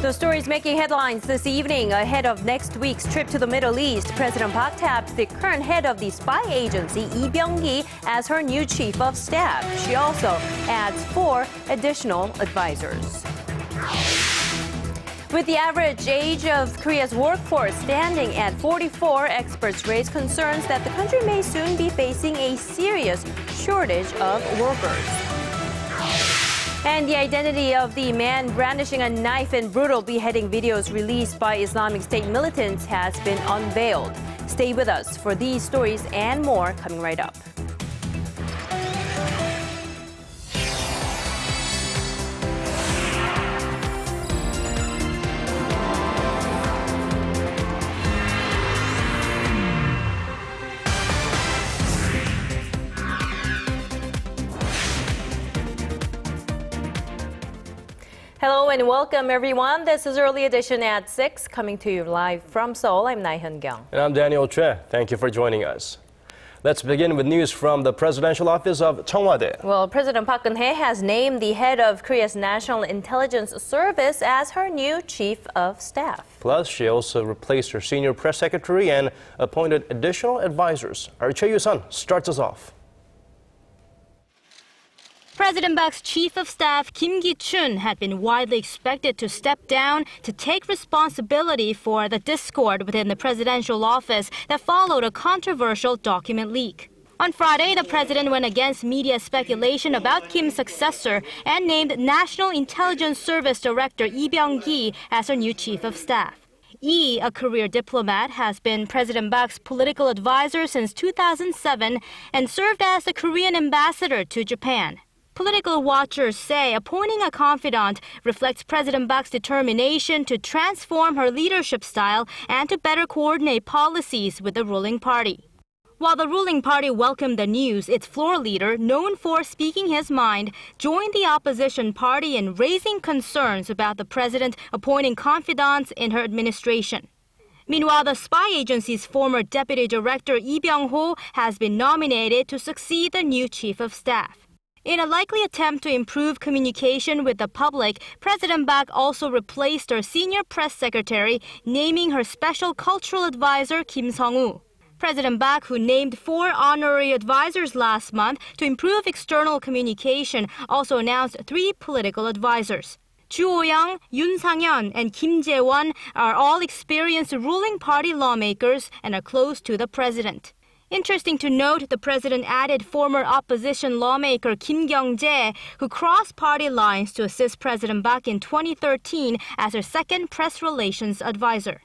The stories making headlines this evening ahead of next week's trip to the Middle East. President Park tapped the current head of the spy agency, Byung-kee, as her new chief of staff. She also adds 4 additional advisors. With the average age of Korea's workforce standing at 44, experts raise concerns that the country may soon be facing a serious shortage of workers. And the identity of the man brandishing a knife in brutal beheading videos released by Islamic State militants has been unveiled. Stay with us for these stories and more coming right up. Hello and welcome, everyone. This is Early Edition at 6, coming to you live from Seoul. I'm Laah Hyun-kyung. And I'm Daniel Choy. Thank you for joining us. Let's begin with news from the presidential office of Cheong Wa Dae. Well, President Park Geun-hye has named the head of Korea's National Intelligence Service as her new chief of staff. Plus, she also replaced her senior press secretary and appointed additional advisors. Our Choi Yu-sun starts us off. President Park's chief of staff, Kim Ki-chun, had been widely expected to step down to take responsibility for the discord within the presidential office that followed a controversial document leak. On Friday, the president went against media speculation about Kim's successor and named National Intelligence Service Director Lee Byung-kee as her new chief of staff. Lee, a career diplomat, has been President Park's political advisor since 2007 and served as the Korean ambassador to Japan. Political watchers say appointing a confidant reflects President Park's determination to transform her leadership style and to better coordinate policies with the ruling party. While the ruling party welcomed the news, its floor leader, known for speaking his mind, joined the opposition party in raising concerns about the president appointing confidants in her administration. Meanwhile, the spy agency's former deputy director Lee Byung-ho has been nominated to succeed the new chief of staff. In a likely attempt to improve communication with the public, President Park also replaced her senior press secretary, naming her special cultural advisor Kim Sung-woo. President Park, who named 4 honorary advisors last month to improve external communication, also announced 3 political advisors. Ju Oh-young, Yoon Sang-yeon, and Kim Jae-won are all experienced ruling party lawmakers and are close to the president. Interesting to note, the president added former opposition lawmaker Kim Kyung-jae, who crossed party lines to assist President Park in 2013 as her second press relations advisor.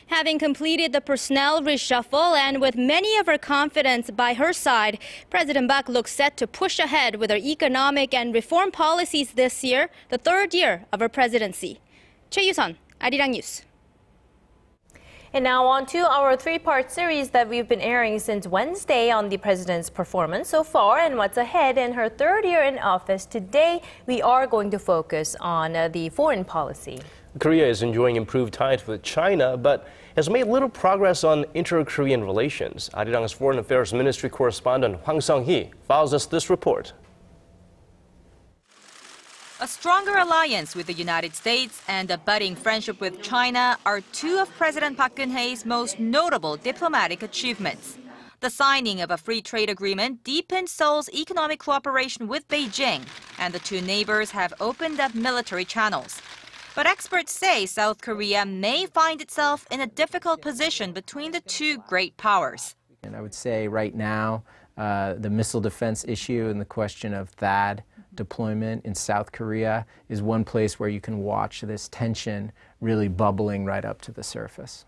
Having completed the personnel reshuffle and with many of her confidants by her side, President Park looks set to push ahead with her economic and reform policies this year, the 3rd year of her presidency. Choi Yu-sun, Arirang News. And now on to our 3-part series that we've been airing since Wednesday on the president's performance so far and what's ahead in her 3rd year in office. Today, we are going to focus on the foreign policy. Korea is enjoying improved ties with China, but has made little progress on inter-Korean relations. Arirang's Foreign Affairs Ministry correspondent Hwang Sung-hee files us this report. A stronger alliance with the United States and a budding friendship with China are 2 of President Park Geun-hye's most notable diplomatic achievements. The signing of a free trade agreement deepened Seoul's economic cooperation with Beijing, and the 2 neighbors have opened up military channels. But experts say South Korea may find itself in a difficult position between the 2 great powers. And I would say right now, the missile defense issue and the question of THAAD deployment in South Korea is one place where you can watch this tension really bubbling right up to the surface.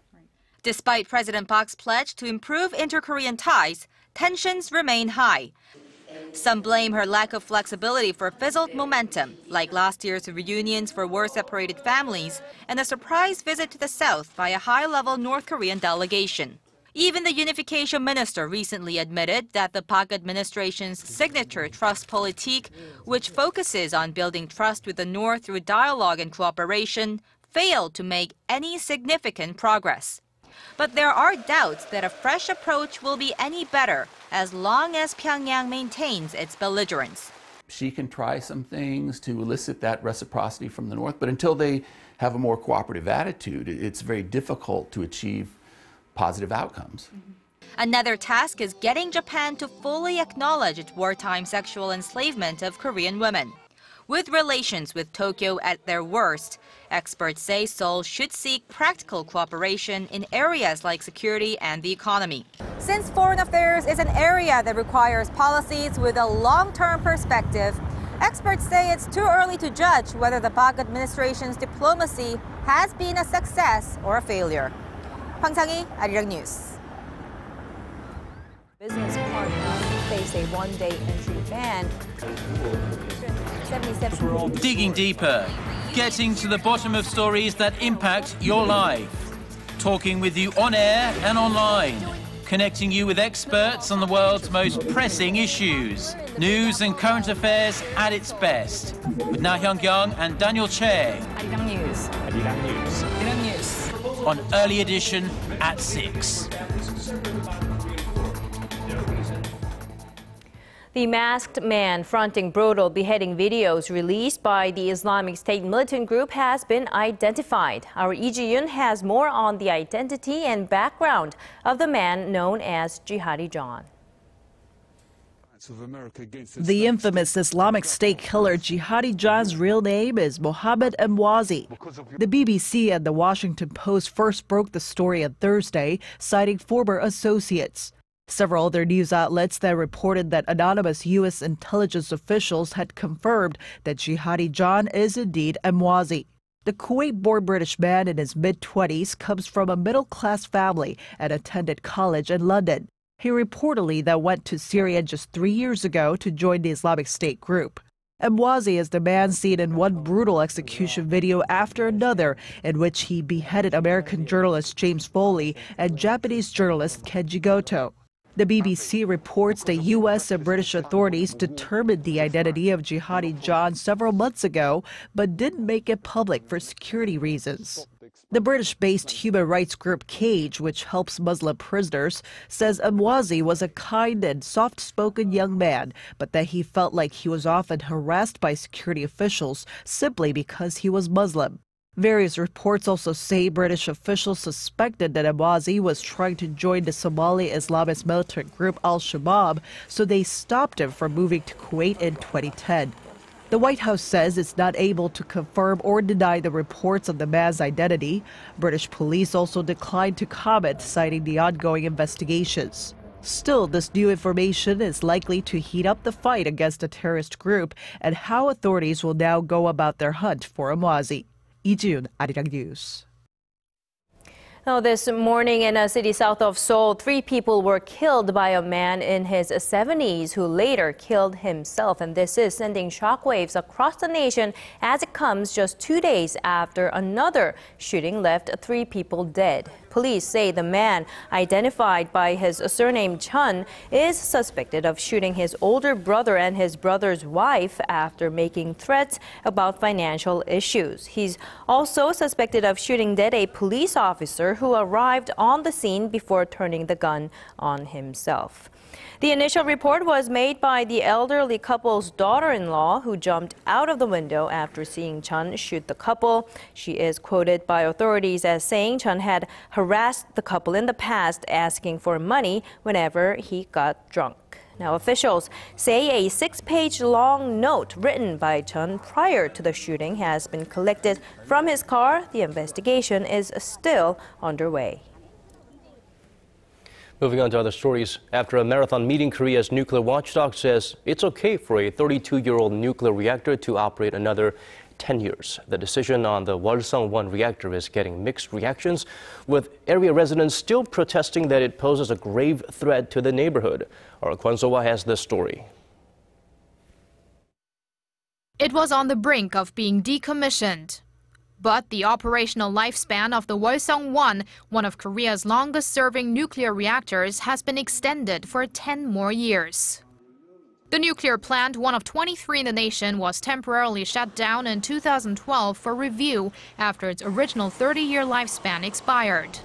Despite President Park's pledge to improve inter-Korean ties, tensions remain high. Some blame her lack of flexibility for fizzled momentum, like last year's reunions for war-separated families and a surprise visit to the South by a high-level North Korean delegation. Even the unification minister recently admitted that the Park administration's signature trust politique, which focuses on building trust with the North through dialogue and cooperation, failed to make any significant progress. But there are doubts that a fresh approach will be any better as long as Pyongyang maintains its belligerence. she can try some things to elicit that reciprocity from the North, but until they have a more cooperative attitude, it's very difficult to achieve positive outcomes. Another task is getting Japan to fully acknowledge its wartime sexual enslavement of Korean women. With relations with Tokyo at their worst, experts say Seoul should seek practical cooperation in areas like security and the economy. Since foreign affairs is an area that requires policies with a long-term perspective, experts say it's too early to judge whether the Park administration's diplomacy has been a success or a failure. 황상희, Arirang News. Business partner face a one-day entry ban. 77. Digging deeper, getting to the bottom of stories that impact your life. Talking with you on air and online. Connecting you with experts on the world's most pressing issues. News and current affairs at its best. With Laah Hyun-kyung and Daniel Choy. Arirang News. Arirang News. Arirang News. On Early Edition at 6. The masked man fronting brutal beheading videos released by the Islamic State militant group has been identified. Our Lee Ji-yoon has more on the identity and background of the man known as Jihadi John. The infamous Islamic State killer Jihadi John's real name is Mohammed Emwazi. The BBC and the Washington Post first broke the story on Thursday, citing former associates. Several other news outlets then reported that anonymous U.S. intelligence officials had confirmed that Jihadi John is indeed Emwazi. The Kuwait-born British man in his mid-20s comes from a middle-class family and attended college in London. He reportedly then went to Syria just 3 years ago to join the Islamic State group. Emwazi is the man seen in one brutal execution video after another in which he beheaded American journalist James Foley and Japanese journalist Kenji Goto. The BBC reports the U.S. and British authorities determined the identity of Jihadi John several months ago, but didn't make it public for security reasons. The British-based human rights group Cage, which helps Muslim prisoners, says Emwazi was a kind and soft-spoken young man, but that he felt like he was often harassed by security officials simply because he was Muslim. Various reports also say British officials suspected that Emwazi was trying to join the Somali Islamist militant group Al-Shabaab, so they stopped him from moving to Kuwait in 2010. The White House says it's not able to confirm or deny the reports of the man's identity. British police also declined to comment, citing the ongoing investigations. Still, this new information is likely to heat up the fight against the terrorist group and how authorities will now go about their hunt for Emwazi. Lee Ji-yoon, Arirang News. Now, this morning in a city south of Seoul, 3 people were killed by a man in his 70s who later killed himself. And this is sending shockwaves across the nation as it comes just 2 days after another shooting left 3 people dead. Police say the man, identified by his surname Chun, is suspected of shooting his older brother and his brother's wife after making threats about financial issues. He's also suspected of shooting dead a police officer who arrived on the scene before turning the gun on himself. The initial report was made by the elderly couple's daughter-in-law, who jumped out of the window after seeing Chun shoot the couple. She is quoted by authorities as saying Chun had harassed the couple in the past, asking for money whenever he got drunk. Now, officials say a 6-page long note written by Chun prior to the shooting has been collected from his car. The investigation is still underway. Moving on to other stories. After a marathon meeting, Korea's nuclear watchdog says it's okay for a 32-year-old nuclear reactor to operate another 10 years. The decision on the Walsung-1 reactor is getting mixed reactions, with area residents still protesting that it poses a grave threat to the neighborhood. Our Kwon So-wa has this story. It was on the brink of being decommissioned. But the operational lifespan of the Walsung-1, one of Korea's longest-serving nuclear reactors, has been extended for 10 more years. The nuclear plant, one of 23 in the nation, was temporarily shut down in 2012 for review after its original 30-year lifespan expired.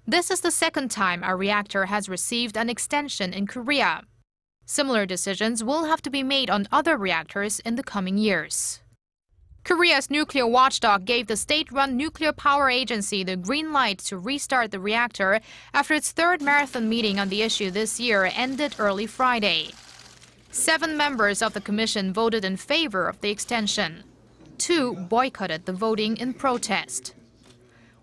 This is the second time a reactor has received an extension in Korea. Similar decisions will have to be made on other reactors in the coming years. Korea's nuclear watchdog gave the state-run nuclear power agency the green light to restart the reactor after its third marathon meeting on the issue this year ended early Friday. 7 members of the commission voted in favor of the extension. 2 boycotted the voting in protest.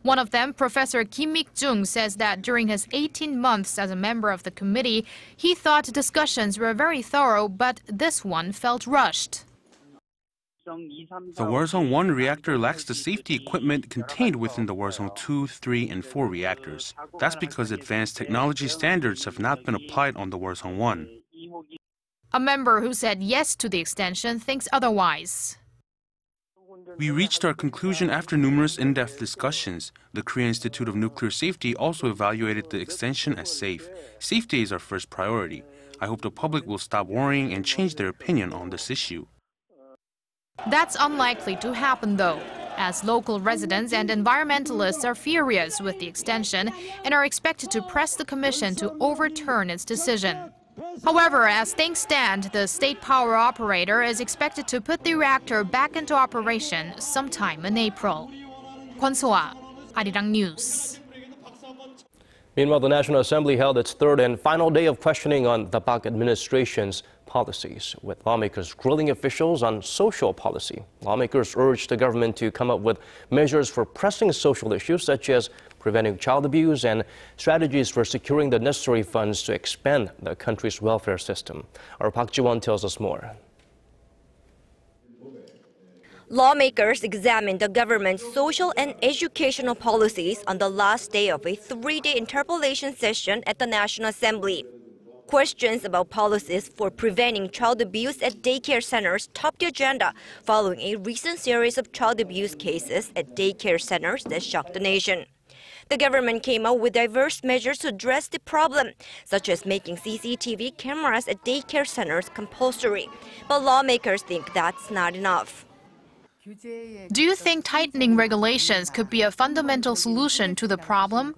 One of them, Professor Kim Ik-jung, says that during his 18 months as a member of the committee, he thought discussions were very thorough, but this one felt rushed. The Hwasong 1 reactor lacks the safety equipment contained within the Hwasong 2, 3, and 4 reactors. That's because advanced technology standards have not been applied on the Hwasong 1. A member who said yes to the extension thinks otherwise. We reached our conclusion after numerous in-depth discussions. The Korea Institute of Nuclear Safety also evaluated the extension as safe. Safety is our first priority. I hope the public will stop worrying and change their opinion on this issue. That's unlikely to happen, though, as local residents and environmentalists are furious with the extension and are expected to press the commission to overturn its decision. However, as things stand, the state power operator is expected to put the reactor back into operation sometime in April. Kwon So-ah, Arirang News. Meanwhile, the National Assembly held its third and final day of questioning on the Park administration's policies, with lawmakers grilling officials on social policy. Lawmakers urged the government to come up with measures for pressing social issues such as preventing child abuse and strategies for securing the necessary funds to expand the country's welfare system. Our Park Ji-won tells us more. Lawmakers examined the government's social and educational policies on the last day of a 3-day interpellation session at the National Assembly. Questions about policies for preventing child abuse at daycare centers topped the agenda following a recent series of child abuse cases at daycare centers that shocked the nation. The government came out with diverse measures to address the problem, such as making CCTV cameras at daycare centers compulsory. But lawmakers think that's not enough. Do you think tightening regulations could be a fundamental solution to the problem?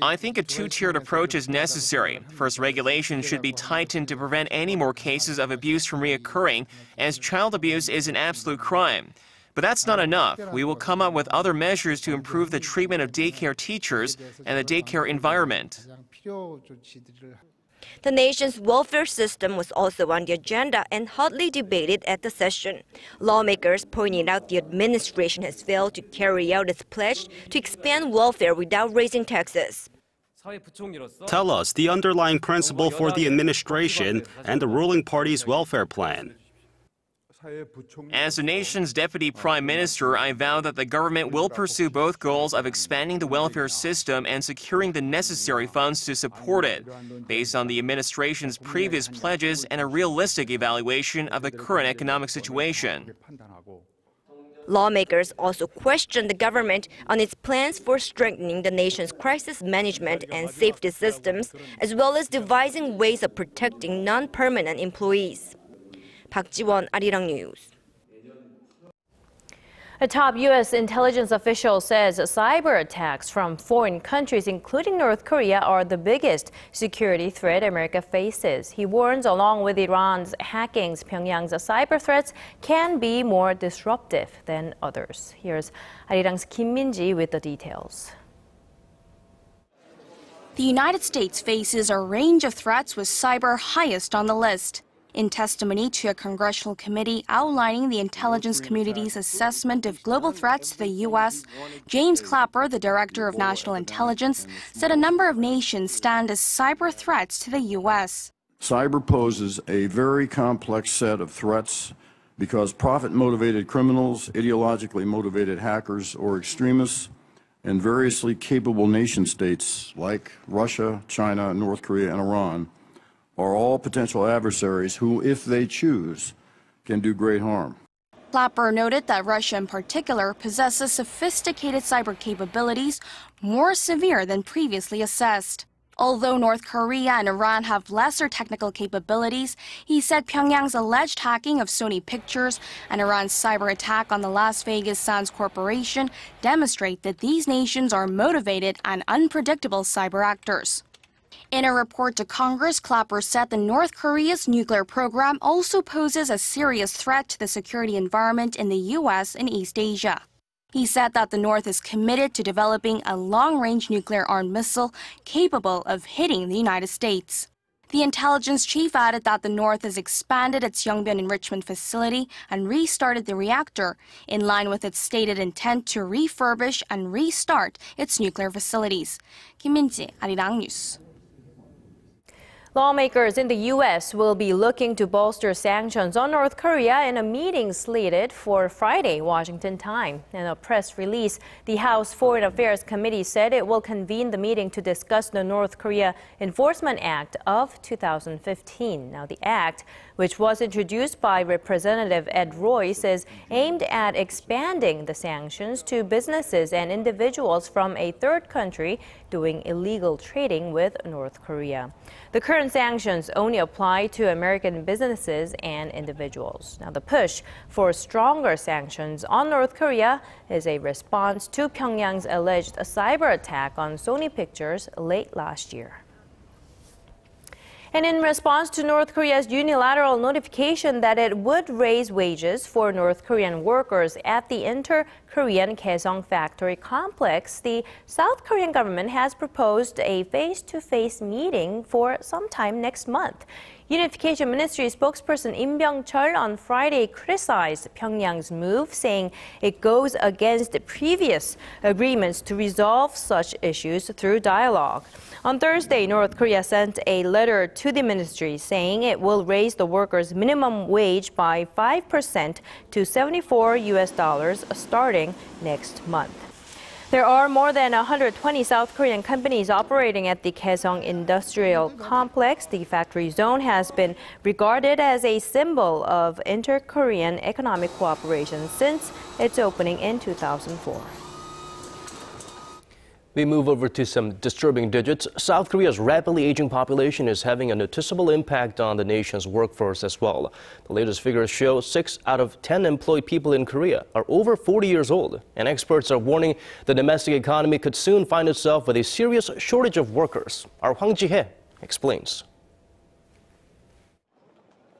I think a two-tiered approach is necessary. First, regulations should be tightened to prevent any more cases of abuse from reoccurring, as child abuse is an absolute crime. But that's not enough. We will come up with other measures to improve the treatment of daycare teachers and the daycare environment. The nation's welfare system was also on the agenda and hotly debated at the session. Lawmakers pointed out the administration has failed to carry out its pledge to expand welfare without raising taxes. Tell us the underlying principle for the administration and the ruling party's welfare plan. As the nation's deputy prime minister, I vow that the government will pursue both goals of expanding the welfare system and securing the necessary funds to support it, based on the administration's previous pledges and a realistic evaluation of the current economic situation. Lawmakers also questioned the government on its plans for strengthening the nation's crisis management and safety systems, as well as devising ways of protecting non-permanent employees. Park Ji-won, Arirang News. A top U.S. intelligence official says cyber attacks from foreign countries, including North Korea, are the biggest security threat America faces. He warns, along with Iran's hackings, Pyongyang's cyber threats can be more disruptive than others. Here's Arirang's Kim Min-ji with the details. The United States faces a range of threats, with cyber highest on the list. In testimony to a congressional committee outlining the intelligence community's assessment of global threats to the U.S., James Clapper, the Director of National Intelligence, said a number of nations stand as cyber threats to the U.S. Cyber poses a very complex set of threats because profit-motivated criminals, ideologically motivated hackers or extremists, and variously capable nation-states like Russia, China, North Korea, and Iran are all potential adversaries who, if they choose, can do great harm. Clapper noted that Russia in particular possesses sophisticated cyber capabilities more severe than previously assessed. Although North Korea and Iran have lesser technical capabilities, he said Pyongyang's alleged hacking of Sony Pictures and Iran's cyber attack on the Las Vegas Sands Corporation demonstrate that these nations are motivated and unpredictable cyber actors. In a report to Congress, Clapper said that North Korea's nuclear program also poses a serious threat to the security environment in the U.S. and East Asia. He said that the North is committed to developing a long-range nuclear-armed missile capable of hitting the United States. The intelligence chief added that the North has expanded its Yongbyon enrichment facility and restarted the reactor, in line with its stated intent to refurbish and restart its nuclear facilities. 김민지, Arirang News. Lawmakers in the U.S. will be looking to bolster sanctions on North Korea in a meeting slated for Friday, Washington time. In a press release, the House Foreign Affairs Committee said it will convene the meeting to discuss the North Korea Enforcement Act of 2015. Now, the act, which was introduced by Representative Ed Royce, is aimed at expanding the sanctions to businesses and individuals from a third country doing illegal trading with North Korea. The current sanctions only apply to American businesses and individuals. Now, the push for stronger sanctions on North Korea is a response to Pyongyang's alleged cyber attack on Sony Pictures late last year. And in response to North Korea's unilateral notification that it would raise wages for North Korean workers at the inter-Korean Kaesong factory complex, the South Korean government has proposed a face-to-face meeting for sometime next month. Unification Ministry spokesperson Byung-kee on Friday criticized Pyongyang's move, saying it goes against previous agreements to resolve such issues through dialogue. On Thursday, North Korea sent a letter to the ministry saying it will raise the workers' minimum wage by 5% to $74 starting next month. There are more than 120 South Korean companies operating at the Kaesong Industrial Complex. The factory zone has been regarded as a symbol of inter-Korean economic cooperation since its opening in 2004. We move over to some disturbing digits. South Korea's rapidly aging population is having a noticeable impact on the nation's workforce as well. The latest figures show 6 out of 10 employed people in Korea are over 40 years old, and experts are warning the domestic economy could soon find itself with a serious shortage of workers. Our Hwang Ji-hye explains.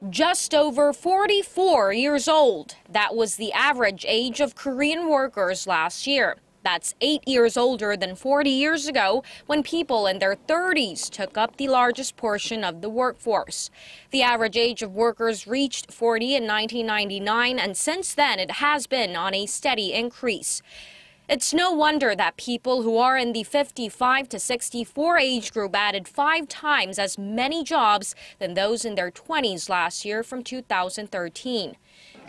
Just over 44 years old. That was the average age of Korean workers last year. That's 8 years older than 40 years ago, when people in their 30s took up the largest portion of the workforce. The average age of workers reached 40 in 1999, and since then it has been on a steady increase. It's no wonder that people who are in the 55 to 64 age group added 5 times as many jobs than those in their 20s last year from 2013.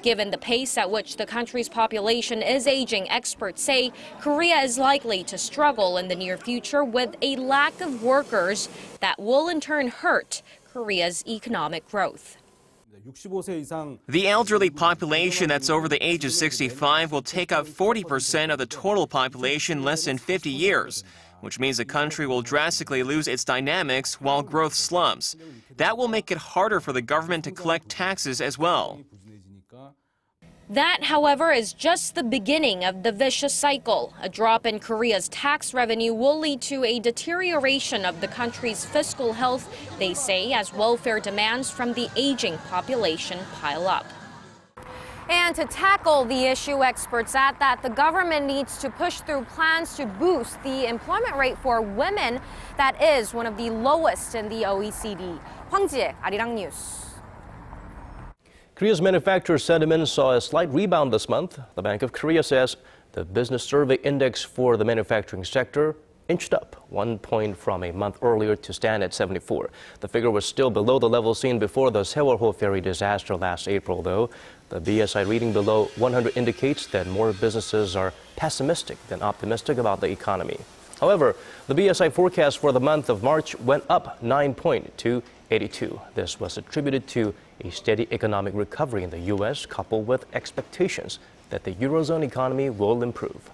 Given the pace at which the country's population is aging, experts say Korea is likely to struggle in the near future with a lack of workers that will in turn hurt Korea's economic growth. The elderly population that's over the age of 65 will take up 40% of the total population in less than 50 years, which means the country will drastically lose its dynamics while growth slumps. That will make it harder for the government to collect taxes as well. That, however, is just the beginning of the vicious cycle. A drop in Korea's tax revenue will lead to a deterioration of the country's fiscal health, they say, as welfare demands from the aging population pile up. And to tackle the issue, experts add that the government needs to push through plans to boost the employment rate for women that is one of the lowest in the OECD. Hwang Ji-hye, Arirang News. Korea's manufacturer sentiment saw a slight rebound this month. The Bank of Korea says the business survey index for the manufacturing sector inched up 1 point from a month earlier to stand at 74. The figure was still below the level seen before the Seoul ferry disaster last April, though. The BSI reading below 100 indicates that more businesses are pessimistic than optimistic about the economy. However, the BSI forecast for the month of March went up 9 points to 82. This was attributed to a steady economic recovery in the U.S., coupled with expectations that the Eurozone economy will improve.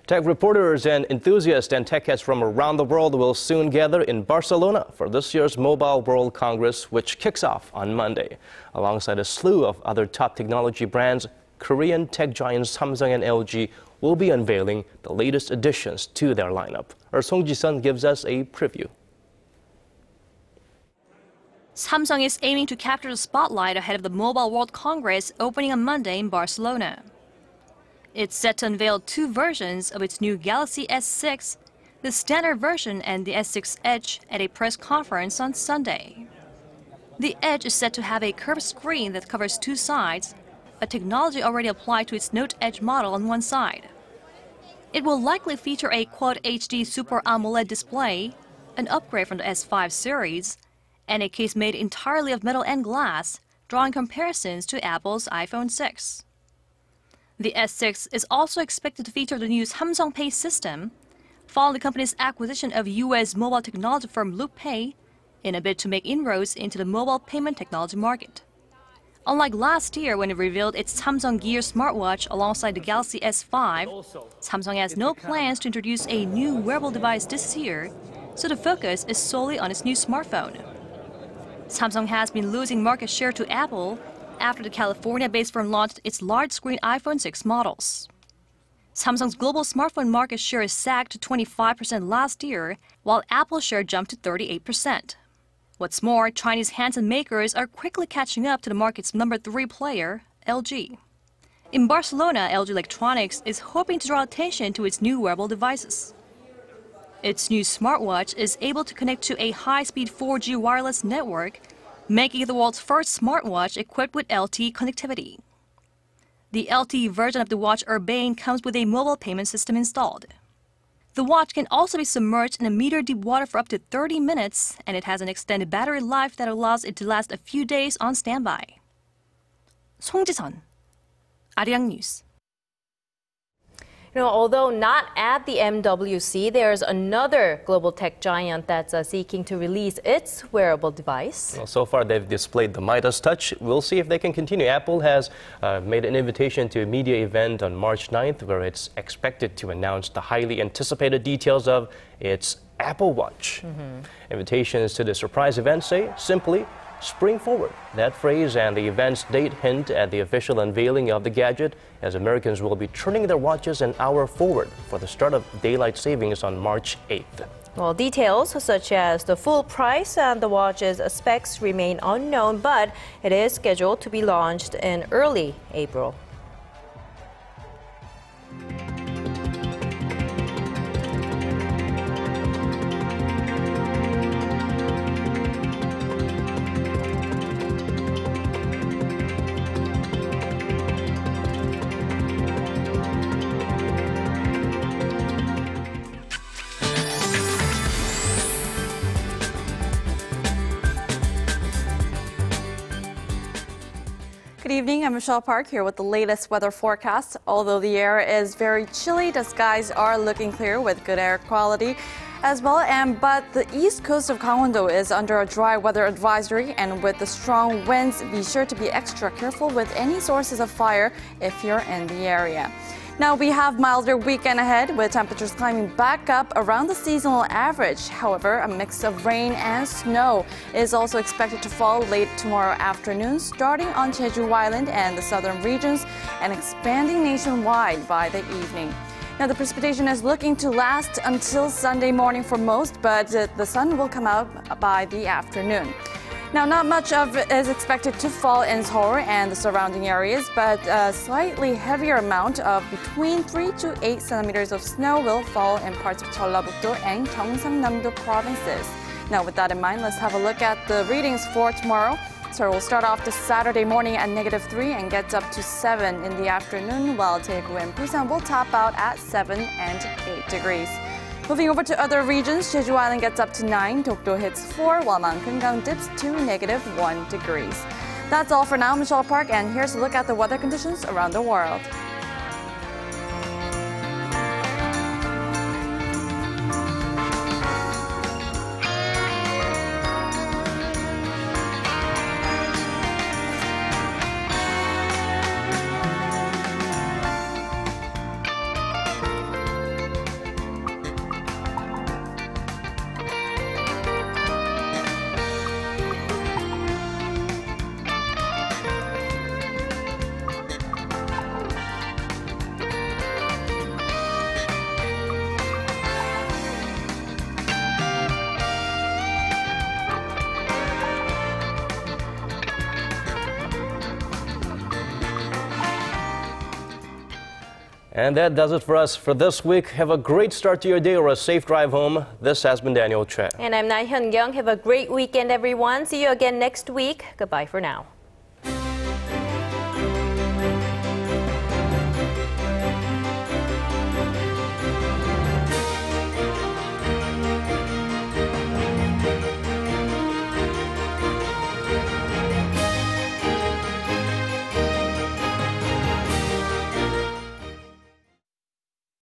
Tech reporters and enthusiasts and tech heads from around the world will soon gather in Barcelona for this year's Mobile World Congress, which kicks off on Monday. Alongside a slew of other top technology brands, Korean tech giants Samsung and LG will be unveiling the latest additions to their lineup. Our Song Ji-sun gives us a preview. Samsung is aiming to capture the spotlight ahead of the Mobile World Congress opening on Monday in Barcelona. It's set to unveil two versions of its new Galaxy S6, the standard version and the S6 Edge, at a press conference on Sunday. The Edge is set to have a curved screen that covers two sides, a technology already applied to its Note Edge model on one side. It will likely feature a Quad HD Super AMOLED display, an upgrade from the S5 series, and a case made entirely of metal and glass, drawing comparisons to Apple's iPhone 6. The S6 is also expected to feature the new Samsung Pay system, following the company's acquisition of U.S. mobile technology firm LoopPay in a bid to make inroads into the mobile payment technology market. Unlike last year when it revealed its Samsung Gear smartwatch alongside the Galaxy S5, Samsung has no plans to introduce a new wearable device this year, so the focus is solely on its new smartphone. Samsung has been losing market share to Apple after the California-based firm launched its large-screen iPhone 6 models. Samsung's global smartphone market share sagged to 25% last year, while Apple's share jumped to 38%. What's more, Chinese handset makers are quickly catching up to the market's number 3 player, LG. In Barcelona, LG Electronics is hoping to draw attention to its new wearable devices. Its new smartwatch is able to connect to a high-speed 4G wireless network, making it the world's first smartwatch equipped with LTE connectivity. The LTE version of the watch Urbane comes with a mobile payment system installed. The watch can also be submerged in a meter-deep water for up to 30 minutes, and it has an extended battery life that allows it to last a few days on standby. Song Ji-sun, Arirang News. Although not at the MWC, there's another global tech giant that's seeking to release its wearable device. Well, so far, they've displayed the Midas Touch. We'll see if they can continue. Apple has made an invitation to a media event on March 9th, where it's expected to announce the highly anticipated details of its Apple Watch. Invitations to the surprise event say simply, spring forward. That phrase and the event's date hint at the official unveiling of the gadget, as Americans will be turning their watches an hour forward for the start of daylight savings on March 8th. Well, details such as the full price and the watch's specs remain unknown, but it is scheduled to be launched in early April. Good evening, I'm Michelle Park here with the latest weather forecast. Although the air is very chilly, the skies are looking clear with good air quality as well. But the east coast of Gangwon-do is under a dry weather advisory, and with the strong winds, be sure to be extra careful with any sources of fire if you're in the area. Now, we have milder weekend ahead with temperatures climbing back up around the seasonal average. However, a mix of rain and snow is also expected to fall late tomorrow afternoon, starting on Jeju Island and the southern regions and expanding nationwide by the evening. Now, the precipitation is looking to last until Sunday morning for most, but the sun will come out by the afternoon. Now, not much of it is expected to fall in Seoul and the surrounding areas, but a slightly heavier amount of between 3 to 8 centimeters of snow will fall in parts of Jeollabuk-do and Gyeongsang-namdo provinces. Now, with that in mind, let's have a look at the readings for tomorrow. So we'll start off this Saturday morning at -3 and gets up to 7 in the afternoon, while Daegu and Busan will top out at 7 and 8 degrees. Moving over to other regions, Jeju Island gets up to 9, Dokdo hits 4, while Mount Kumgang dips to -1 degrees. That's all for now, Michelle Park, and here's a look at the weather conditions around the world. And that does it for us for this week. Have a great start to your day or a safe drive home. This has been Daniel Choy. And I'm Laah Hyun-kyung. Have a great weekend, everyone. See you again next week. Goodbye for now.